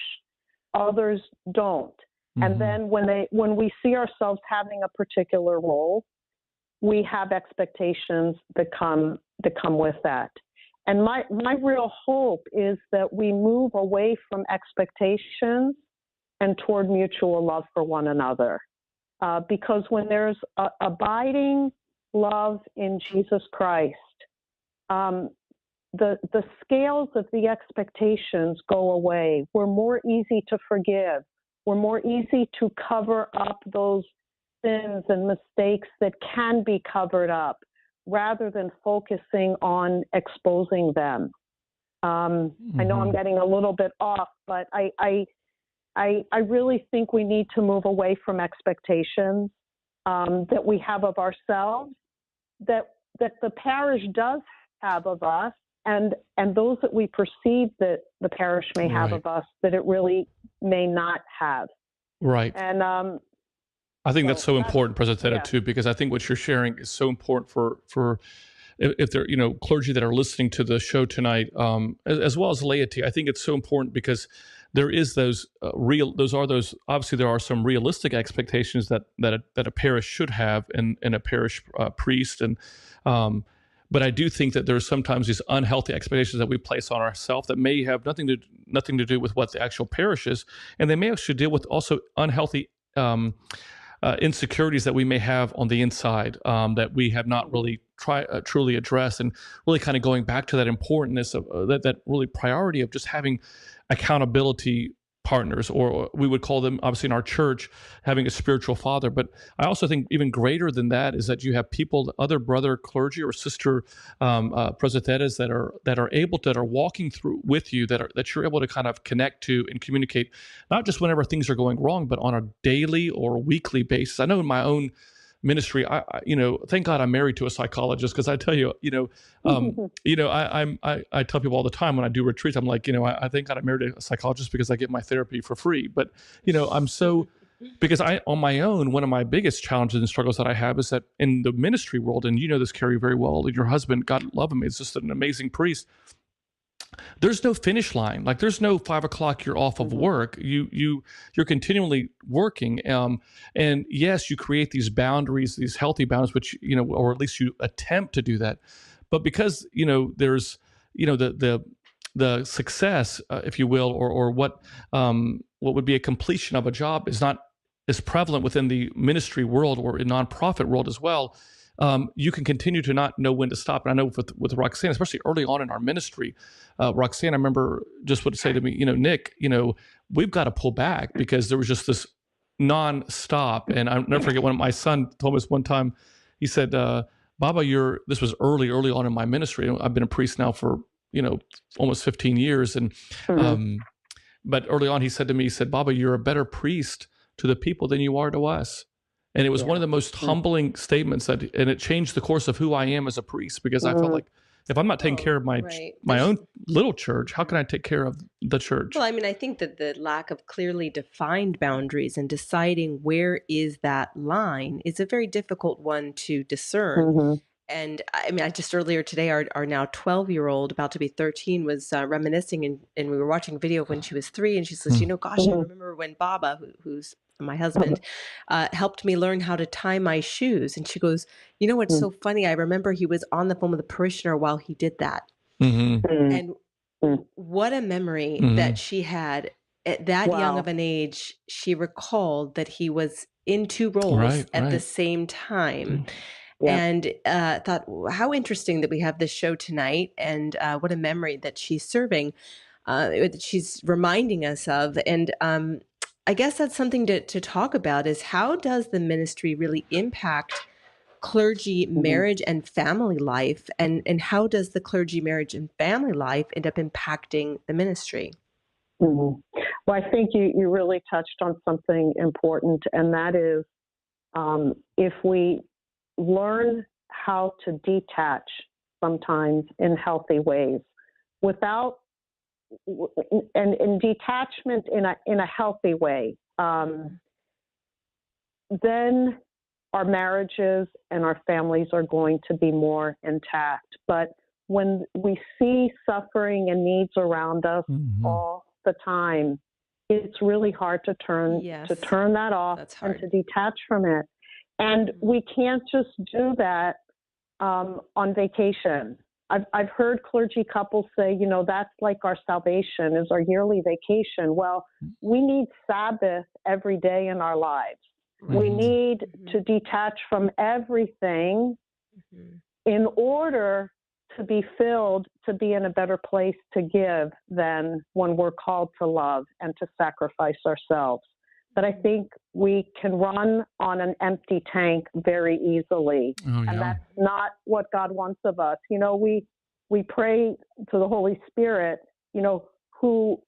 Others don't. And then when we see ourselves having a particular role, we have expectations that come with that. And my real hope is that we move away from expectations and toward mutual love for one another. Because when there's abiding love in Jesus Christ, the scales of the expectations go away. We're more easy to forgive. We're more easy to cover up those sins and mistakes that can be covered up, rather than focusing on exposing them. I know I'm getting a little bit off, but I really think we need to move away from expectations that we have of ourselves, that the parish does have of us, and those that we perceive that the parish may have of us, that it really may not have. Right. And I think that's so important, President, too, because I think what you're sharing is so important for if there, you know, clergy that are listening to the show tonight, as well as laity. I think it's so important because there is those obviously there are some realistic expectations that a parish should have in a parish priest, and but I do think that there's sometimes these unhealthy expectations that we place on ourselves that may have nothing to do with what the actual parish is, and they may actually deal with also unhealthy insecurities that we may have on the inside that we have not really truly addressed, and really kind of going back to that importance of that really priority of just having accountability partners, or we would call them obviously in our church having a spiritual father. But I also think even greater than that is that you have people, other brother clergy or sister presbyteras that are walking through with you, that you're able to kind of connect to and communicate, not just whenever things are going wrong, but on a daily or weekly basis. I know in my own ministry, I thank God I'm married to a psychologist, because I tell you, I tell people all the time when I do retreats, I'm like, I thank God I'm married to a psychologist because I get my therapy for free. But, I'm so, because on my own, one of my biggest challenges and struggles that I have is that in the ministry world, and this, Carrie, very well, and your husband, God love him, is just an amazing priest. There's no finish line. Like, there's no 5 o'clock you're off of work. You're continually working. And yes, you create these boundaries, these healthy boundaries, which, or at least you attempt to do that. But because, there's, the success, if you will, or what would be a completion of a job is not as prevalent within the ministry world or in nonprofit world as well. You can continue to not know when to stop. And I know with Roxanne, especially early on in our ministry, Roxanne, I remember just would say to me, Nick, we've got to pull back, because there was just this non-stop. And I'll never forget when my son told us one time, he said, Baba, this was early on in my ministry. I've been a priest now for, almost 15 years. And, but early on he said to me, Baba, you're a better priest to the people than you are to us. And it was one of the most humbling statements and it changed the course of who I am as a priest, because I felt like, if I'm not taking care of my own little church, how can I take care of the church? Well, I mean, I think that the lack of clearly defined boundaries and deciding where is that line is a very difficult one to discern. And I mean, I just earlier today, our now 12-year-old, about to be 13, was reminiscing, and we were watching a video when she was 3, and she says, gosh, I remember when Baba, who's my husband, helped me learn how to tie my shoes. And she goes, what's so funny? I remember he was on the phone with a parishioner while he did that. And what a memory that she had at that young of an age. She recalled that he was in 2 roles at the same time. And thought, how interesting that we have this show tonight, and what a memory that she's serving, that she's reminding us of. And I guess that's something to talk about, is how does the ministry really impact clergy marriage and family life, and how does the clergy marriage and family life end up impacting the ministry? Well, I think you really touched on something important, and that is if we learn how to detach sometimes in healthy ways, without and detachment in a healthy way, then our marriages and our families are going to be more intact. But when we see suffering and needs around us all the time, it's really hard to turn that off and to detach from it. And we can't just do that on vacation. I've heard clergy couples say, that's like our salvation, is our yearly vacation. Well, we need Sabbath every day in our lives. We need to detach from everything in order to be filled, to be in a better place to give than when we're called to love and to sacrifice ourselves. But I think we can run on an empty tank very easily. And that's not what God wants of us. We pray to the Holy Spirit, who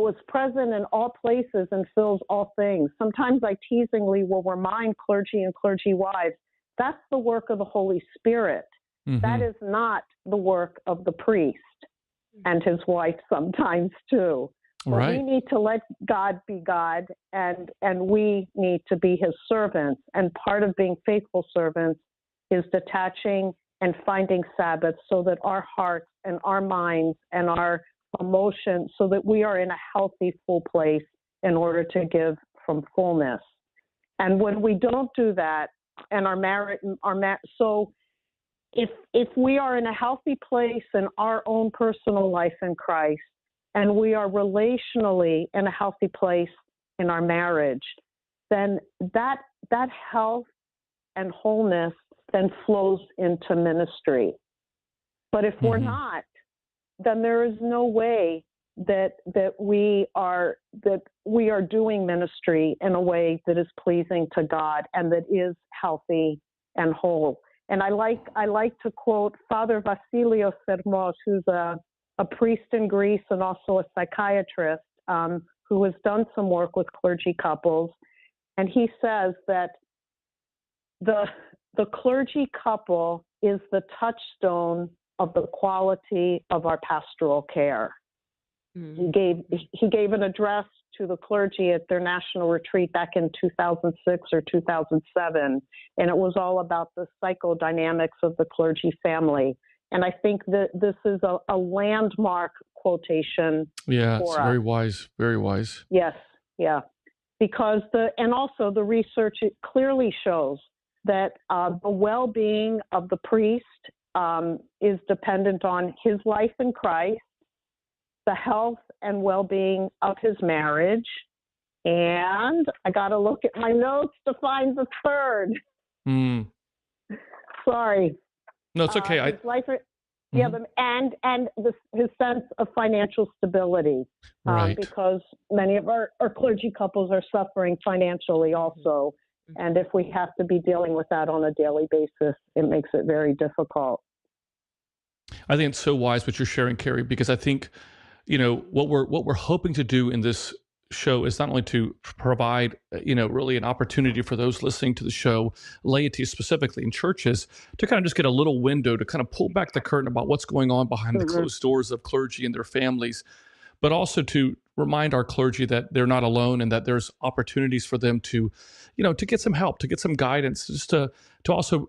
is present in all places and fills all things. Sometimes I teasingly will remind clergy and clergy wives, that's the work of the Holy Spirit. That is not the work of the priest and his wife sometimes too. But we need to let God be God, and we need to be his servants. And part of being faithful servants is detaching and finding Sabbath, so that our hearts and our minds and our emotions, so that we are in a healthy, full place in order to give from fullness. And when we don't do that, and so if we are in a healthy place in our own personal life in Christ, and we are relationally in a healthy place in our marriage, then that health and wholeness then flows into ministry. But if we're not, then there is no way that we are doing ministry in a way that is pleasing to God and that is healthy and whole. And I like to quote Father Vasilios Sermos, who's a priest in Greece and also a psychiatrist, who has done some work with clergy couples. And he says that the clergy couple is the touchstone of the quality of our pastoral care. He gave an address to the clergy at their national retreat back in 2006 or 2007, and it was all about the psychodynamics of the clergy family. And I think that this is a landmark quotation. Yeah, it's very wise, very wise. Yes, yeah. Because also the research, it clearly shows that the well-being of the priest is dependent on his life in Christ, the health and well-being of his marriage, and I got to look at my notes to find the third. Sorry. No, it's okay. His life, his sense of financial stability, because many of our clergy couples are suffering financially also. And if we have to be dealing with that on a daily basis, it makes it very difficult. I think it's so wise what you're sharing, Carrie, because I think, what we're hoping to do in this show is not only to provide, really an opportunity for those listening to the show, laity specifically in churches, to kind of just get a little window to kind of pull back the curtain about what's going on behind the closed doors of clergy and their families, but also to remind our clergy that they're not alone and that there's opportunities for them to, to get some help, to get some guidance, just to also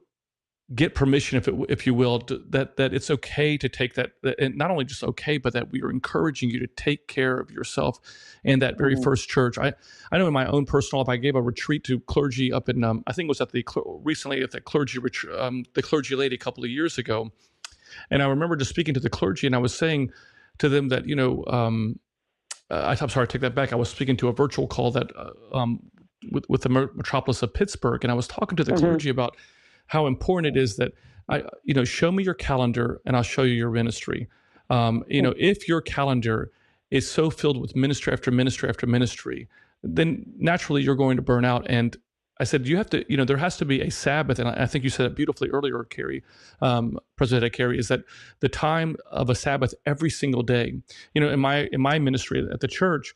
get permission, if you will, that it's okay to take that, and not only just okay, but that we are encouraging you to take care of yourself in that very first church. I know in my own personal life, I gave a retreat to clergy up in, I think it was recently at the clergy lady a couple of years ago. And I remember just speaking to the clergy, and I was saying to them that, I'm sorry, I take that back. I was speaking to a virtual call that with the metropolis of Pittsburgh, and I was talking to the clergy about how important it is that show me your calendar and I'll show you your ministry. If your calendar is so filled with ministry after ministry after ministry, then naturally you're going to burn out. And I said, you have to, there has to be a Sabbath. And I think you said it beautifully earlier, Carrie, President Carrie, is that the time of a Sabbath every single day. In my ministry at the church,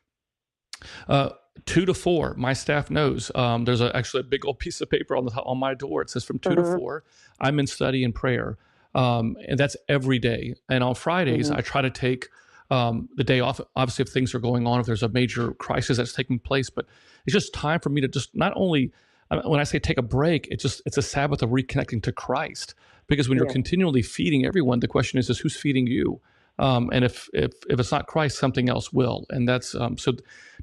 2 to 4, my staff knows. There's actually a big old piece of paper on my door. It says from 2 to 4, I'm in study and prayer. And that's every day. And on Fridays, I try to take the day off, obviously, if things are going on, if there's a major crisis that's taking place. But it's just time for me to just not only, when I say take a break, it's a Sabbath of reconnecting to Christ. Because when you're continually feeding everyone, the question is who's feeding you? And if it's not Christ, something else will. And that's so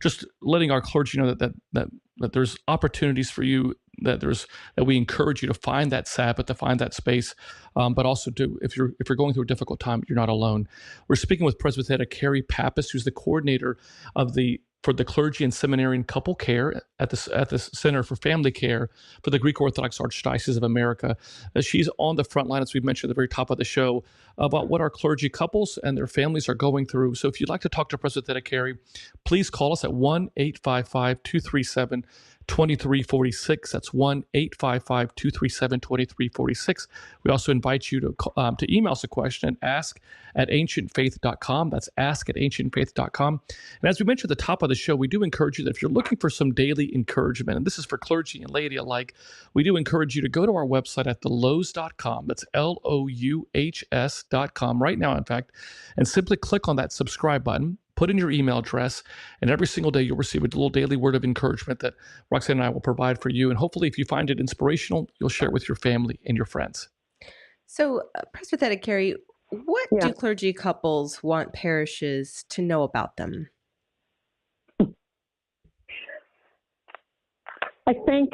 just letting our clergy know that there's opportunities for you, that we encourage you to find that Sabbath, to find that space, but also if you're going through a difficult time, you're not alone. We're speaking with Presbyterian Carrie Pappas, who's the coordinator for the clergy and seminarian couple care at the Center for Family Care for the Greek Orthodox Archdiocese of America. She's on the front line, as we mentioned at the very top of the show, about what our clergy couples and their families are going through. So if you'd like to talk to Presbyterian Carrie, please call us at 1-855-237-2346. That's 1-855-237-2346. We also invite you to email us a question at ask@ancientfaith.com. That's ask@ancientfaith.com. And as we mentioned at the top of the show, we do encourage you that if you're looking for some daily encouragement, and this is for clergy and laity alike, we do encourage you to go to our website at thelows.com. That's LOUHS.com right now, in fact, and simply click on that subscribe button. Put in your email address, and every single day you'll receive a little daily word of encouragement that Roxanne and I will provide for you. And hopefully, if you find it inspirational, you'll share it with your family and your friends. So, Presbyterian Carrie, what do clergy couples want parishes to know about them? I think,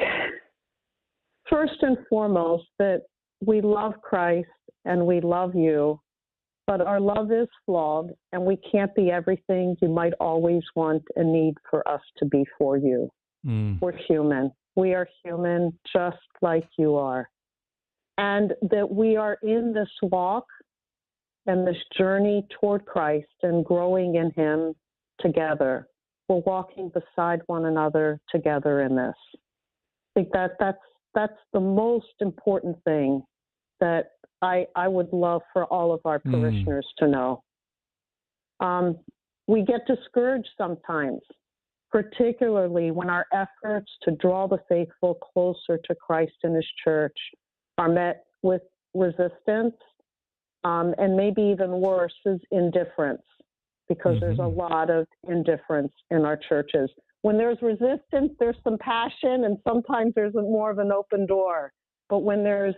first and foremost, that we love Christ and we love you, but our love is flawed, and we can't be everything you might always want and need for us to be for you. We're human. We are human just like you are. And that we are in this walk and this journey toward Christ and growing in Him together. We're walking beside one another together in this. I think that's the most important thing that I would love for all of our parishioners to know. We get discouraged sometimes, particularly when our efforts to draw the faithful closer to Christ and His church are met with resistance, and maybe even worse is indifference, because there's a lot of indifference in our churches. When there's resistance, there's some passion, and sometimes there's more of an open door. But when there's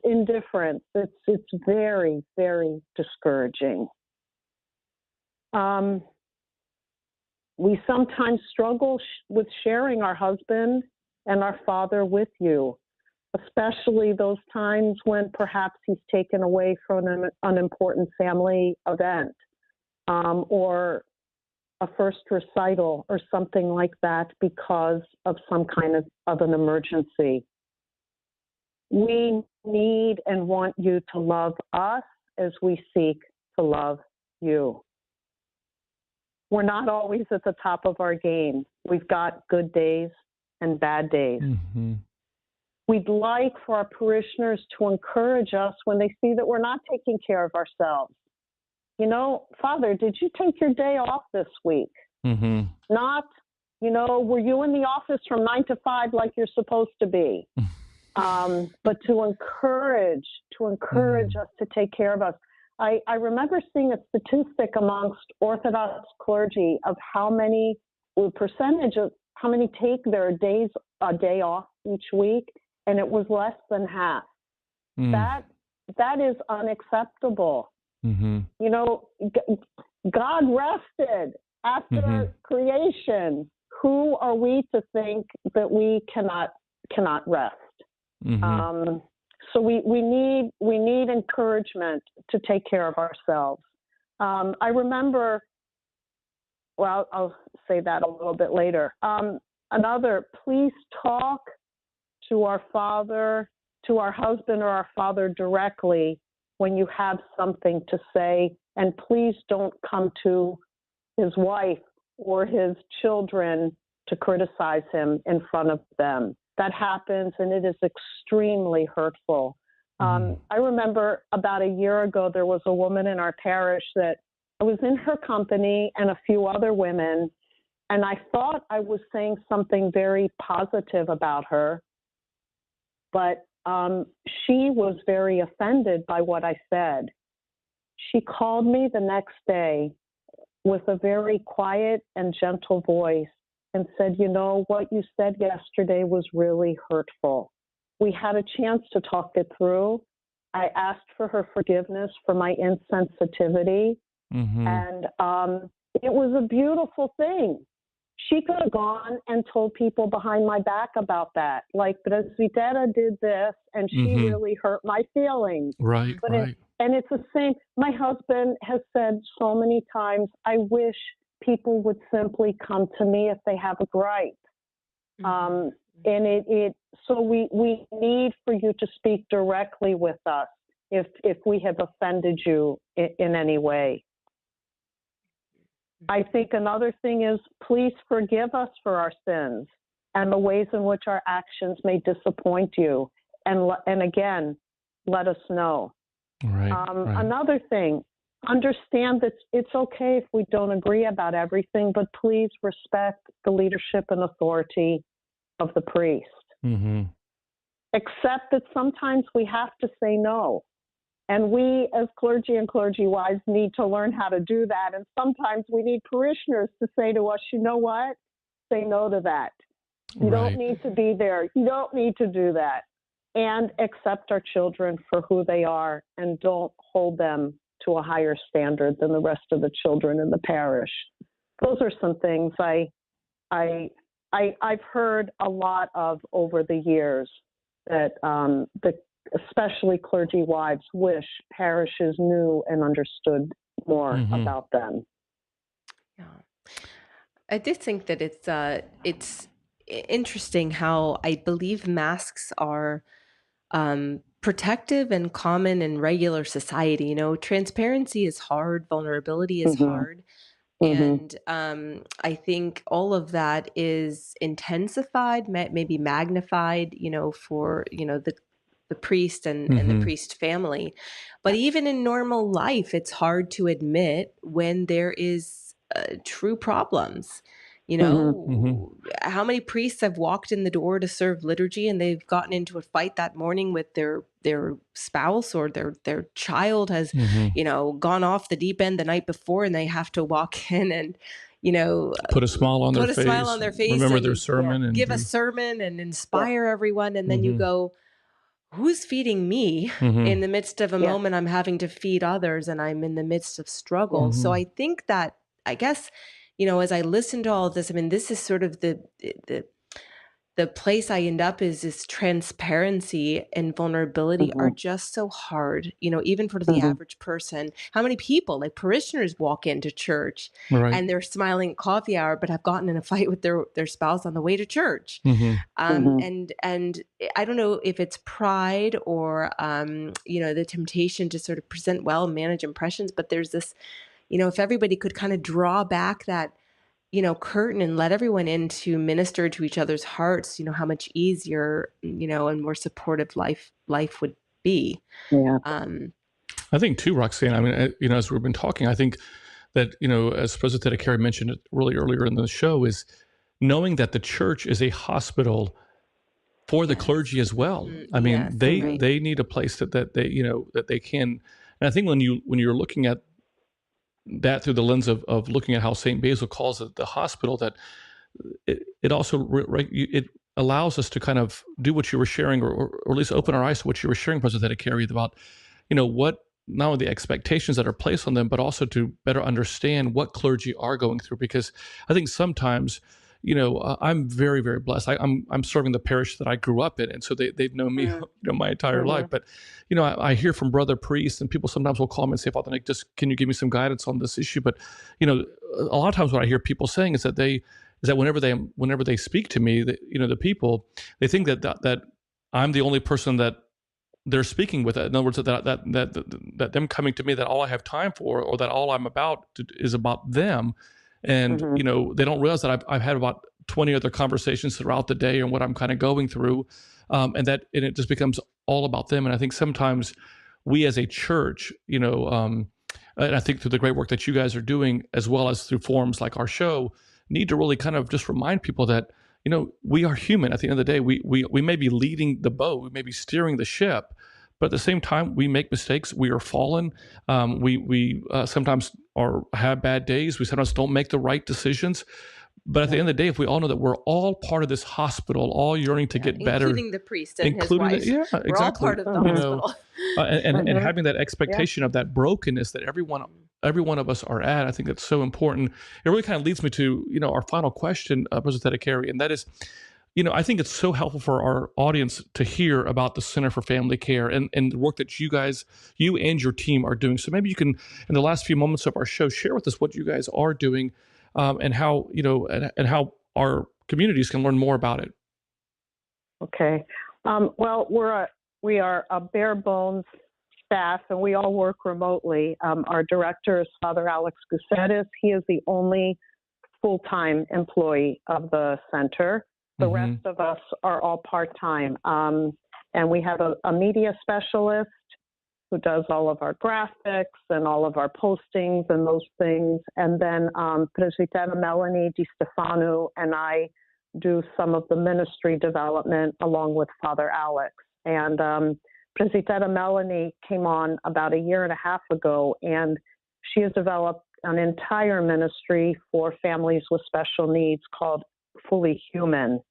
indifference, it's very, very discouraging. We sometimes struggle with sharing our husband and our father with you, especially those times when perhaps he's taken away from an important family event, or a first recital or something like that because of some kind of an emergency. We need and want you to love us as we seek to love you. We're not always at the top of our game. We've got good days and bad days. We'd like for our parishioners to encourage us when they see that we're not taking care of ourselves. Father, did you take your day off this week? Not, were you in the office from 9 to 5 like you're supposed to be? But to encourage us to take care of us. I remember seeing a statistic amongst Orthodox clergy of percentage of how many take a day off each week, and it was less than half. That is unacceptable. God rested after creation. Who are we to think that we cannot rest? So we need encouragement to take care of ourselves. I remember, I'll say that a little bit later. Please talk to our father, to our husband or our father directly when you have something to say, and please don't come to his wife or his children to criticize him in front of them. That happens, and it is extremely hurtful. I remember about a year ago, there was a woman in our parish that I was in her company and a few other women, and I thought I was saying something very positive about her, but she was very offended by what I said. She called me the next day with a very quiet and gentle voice and said, you know, what you said yesterday was really hurtful. We had a chance to talk it through. I asked for her forgiveness for my insensitivity, and it was a beautiful thing. She could have gone and told people behind my back about that, like, Presbitera did this, and she really hurt my feelings. Right, but right. And it's the same. My husband has said so many times, I wish people would simply come to me if they have a gripe. And so we need for you to speak directly with us if we have offended you in any way. I think another thing is, please forgive us for our sins and the ways in which our actions may disappoint you. And again, let us know. Right, right. Another thing, understand that it's okay if we don't agree about everything, but please respect the leadership and authority of the priest. Accept that sometimes we have to say no. And we, as clergy and clergy wives, need to learn how to do that. And sometimes we need parishioners to say to us, you know what? Say no to that. You don't need to be there. You don't need to do that. And accept our children for who they are, and don't hold them to a higher standard than the rest of the children in the parish. Those are some things I've heard a lot of over the years that especially clergy wives wish parishes knew and understood more about them. Yeah, I do think that it's interesting how I believe masks are protective and common in regular society. You know, transparency is hard, vulnerability is hard. And I think all of that is intensified, maybe magnified, you know, for, you know, the priest and the priest family. But even in normal life, it's hard to admit when there is true problems. You know, how many priests have walked in the door to serve liturgy and they've gotten into a fight that morning with their spouse, or their child has, you know, gone off the deep end the night before, and they have to walk in and, you know, put a smile on their face, remember and their sermon, and give a sermon and inspire everyone. And then you go, who's feeding me in the midst of a moment I'm having to feed others, and I'm in the midst of struggle. So I think that, I guess, you know, as I listen to all of this, I mean, this is sort of the place I end up is transparency and vulnerability are just so hard, you know, even for the average person. How many people, like parishioners, walk into church and they're smiling at coffee hour, but have gotten in a fight with their spouse on the way to church. And I don't know if it's pride or, you know, the temptation to sort of present well, manage impressions, but there's this, you know, if everybody could kind of draw back that, you know, curtain and let everyone in to minister to each other's hearts, you know, how much easier, you know, and more supportive life would be. I think too, Roxanne, I mean, you know, as we've been talking, I think that, you know, as President Carey mentioned it really earlier in the show, is knowing that the church is a hospital for the clergy as well. I mean, they need a place that they, you know, that they can. And I think when you're looking at that through the lens of looking at how St. Basil calls it the hospital, that it also it allows us to kind of do what you were sharing, or at least open our eyes to what you were sharing, President Carey, about, you know, what not only the expectations that are placed on them, but also to better understand what clergy are going through. Because I think sometimes, you know, I'm very, very blessed. I'm serving the parish that I grew up in, and so they've known me, you know, my entire life. But, you know, I hear from brother priests, and people sometimes will call me and say, Father Nick, just can you give me some guidance on this issue? But, you know, a lot of times what I hear people saying is that whenever they speak to me, you know, the people, they think that I'm the only person that they're speaking with. In other words, that them coming to me, that all I have time for, or that all I'm about is about them. And, they don't realize that I've had about 20 other conversations throughout the day and what I'm kind of going through. And it just becomes all about them. And I think sometimes we as a church, and I think through the great work that you guys are doing, as well as through forums like our show, need to really kind of just remind people that, we are human. At the end of the day, we may be leading the boat, we may be steering the ship, but at the same time, we make mistakes. We are fallen. We sometimes have bad days. We sometimes don't make the right decisions. But at the end of the day, if we all know that we're all part of this hospital, all yearning to get better, including the priest and his wife, we're all part of the hospital. And having that expectation of that brokenness that every one of us are at, I think that's so important. It really kind of leads me to our final question, President Carey, and that is, I think it's so helpful for our audience to hear about the Center for Family Care and the work that you and your team are doing. So maybe you can, in the last few moments of our show, share with us what you guys are doing, and how and how our communities can learn more about it. Okay. Well, we are a bare bones staff, and we all work remotely. Our director is Father Alex Gusetis. He is the only full-time employee of the center. The rest of us are all part-time. And we have a media specialist who does all of our graphics and all of our postings and those things. And then Presbitera Melanie Di Stefano and I do some of the ministry development along with Father Alex. And Presbitera Melanie came on about a year and a half ago, and she has developed an entire ministry for families with special needs called Fully Human.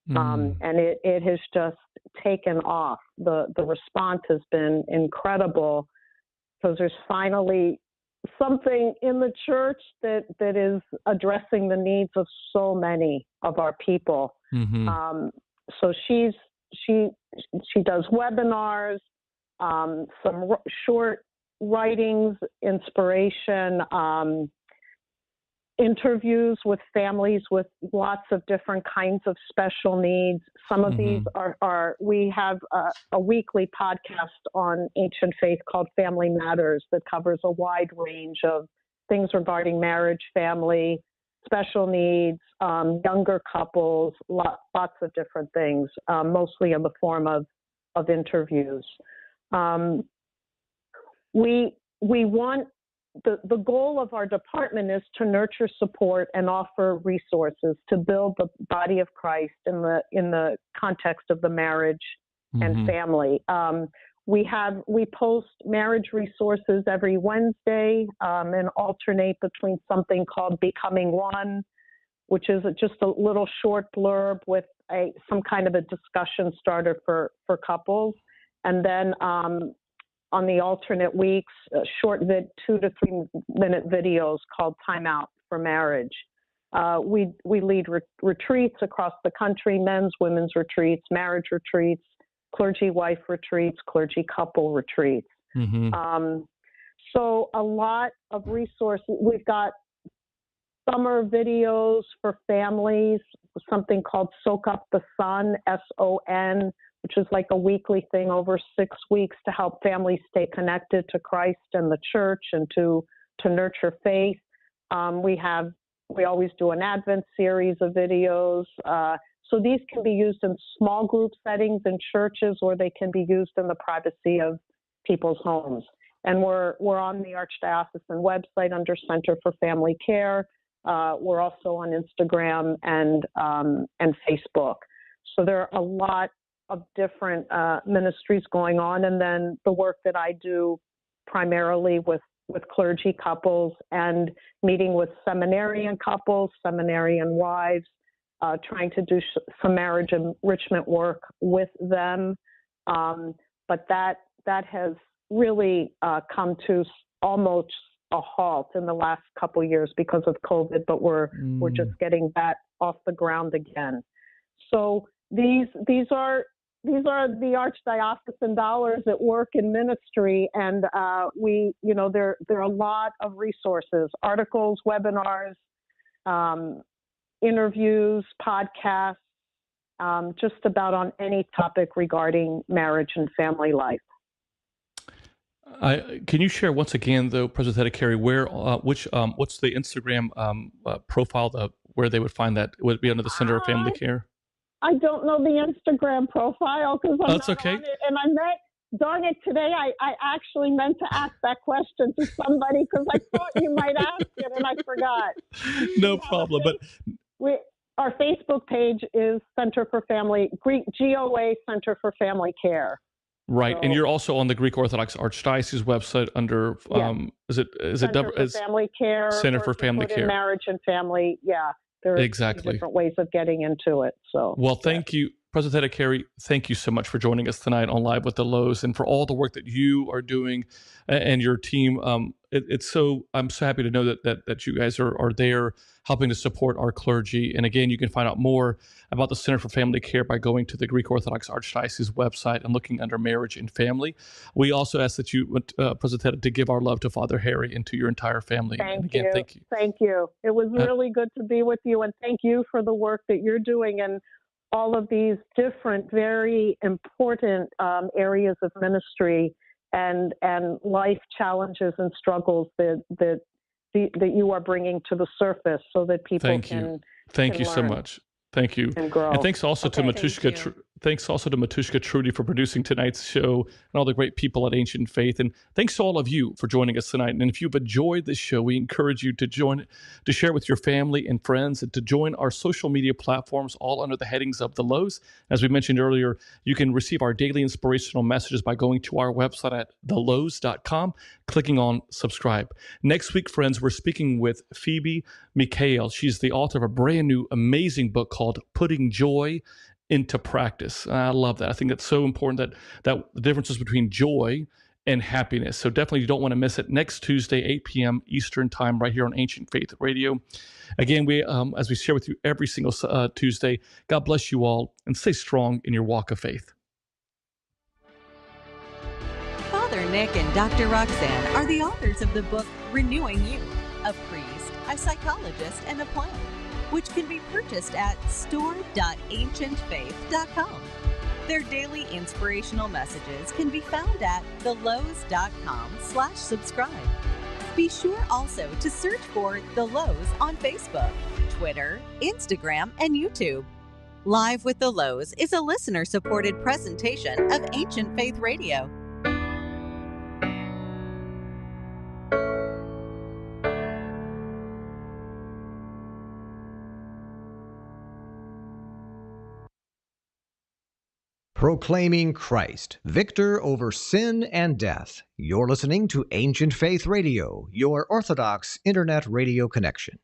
And it has just taken off. The response has been incredible, because there's finally something in the church that is addressing the needs of so many of our people. So she does webinars, some short writings, inspiration, interviews with families with lots of different kinds of special needs. Some of these we have a weekly podcast on ancient faith called Family Matters that covers a wide range of things regarding marriage, family, special needs, younger couples, lots of different things, mostly in the form of interviews. We want the goal of our department is to nurture, support, and offer resources to build the body of Christ in the context of the marriage and family. We post marriage resources every Wednesday and alternate between something called Becoming One, which is just a little short blurb with some kind of a discussion starter for couples, and then on the alternate weeks, short 2 to 3 minute videos called Time Out for Marriage. We lead retreats across the country: men's, women's retreats, marriage retreats, clergy wife retreats, clergy couple retreats. So a lot of resources. We've got summer videos for families, something called Soak Up the Sun, SON, which is like a weekly thing over 6 weeks to help families stay connected to Christ and the church and to nurture faith. We always do an Advent series of videos. So these can be used in small group settings in churches, or they can be used in the privacy of people's homes. And we're on the Archdiocesan website under Center for Family Care. We're also on Instagram and Facebook. So there are a lot of different ministries going on, and then the work that I do primarily with clergy couples and meeting with seminarian couples, seminarian wives, trying to do some marriage enrichment work with them. But that has really come to almost a halt in the last couple years because of COVID, but we're just getting that off the ground again. So these are the archdiocesan dollars at work in ministry, and there are a lot of resources: articles, webinars, interviews, podcasts, just about on any topic regarding marriage and family life. Can you share once again, though, President Carey, where, what's the Instagram profile where they would find that? Would it be under the Center of Family Care? I don't know the Instagram profile because I'm not okay. on it. And darn it, today I actually meant to ask that question to somebody because I thought you might ask it and I forgot. No problem. Our Facebook page is Center for Family, GOA Center for Family Care. Right, and you're also on the Greek Orthodox Archdiocese website under Center for Family Care, Center for Family Care, Marriage and Family. Yeah, there are different ways of getting into it. So, well, thank you, President Carey. Thank you so much for joining us tonight on Live with the Lows, and for all the work that you are doing and your team. I'm so happy to know that you guys are there helping to support our clergy. And again, you can find out more about the Center for Family Care by going to the Greek Orthodox Archdiocese website and looking under Marriage and Family. We also ask that you, President, to give our love to Father Harry and to your entire family. Thank you. Thank you. It was really good to be with you, and thank you for the work that you're doing and all of these different, very important areas of ministry and life challenges and struggles that you are bringing to the surface so that people can Thank you so much. Thank you. And grow. And thanks also to Matushka. Thanks also to Matushka Trudy for producing tonight's show and all the great people at Ancient Faith. And thanks to all of you for joining us tonight. And if you've enjoyed this show, we encourage you to share with your family and friends, and to join our social media platforms, all under the headings of The Lows. As we mentioned earlier, you can receive our daily inspirational messages by going to our website at thelows.com, clicking on subscribe. Next week, friends, we're speaking with Phoebe Mikhail. She's the author of a brand new, amazing book called Putting Joy into Practice. I love that. I think that's so important, that the differences between joy and happiness. So definitely you don't want to miss it. Next Tuesday, 8 p.m. Eastern Time, right here on Ancient Faith Radio. Again, we as we share with you every single Tuesday, God bless you all and stay strong in your walk of faith. Father Nick and Dr. Roxanne are the authors of the book Renewing You, a priest, a psychologist, and a plan, which can be purchased at store.ancientfaith.com. Their daily inspirational messages can be found at thelows.com/subscribe. Be sure also to search for The Lows on Facebook, Twitter, Instagram, and YouTube. Live with the Lows is a listener-supported presentation of Ancient Faith Radio. Proclaiming Christ, victor over sin and death. You're listening to Ancient Faith Radio, your Orthodox Internet radio connection.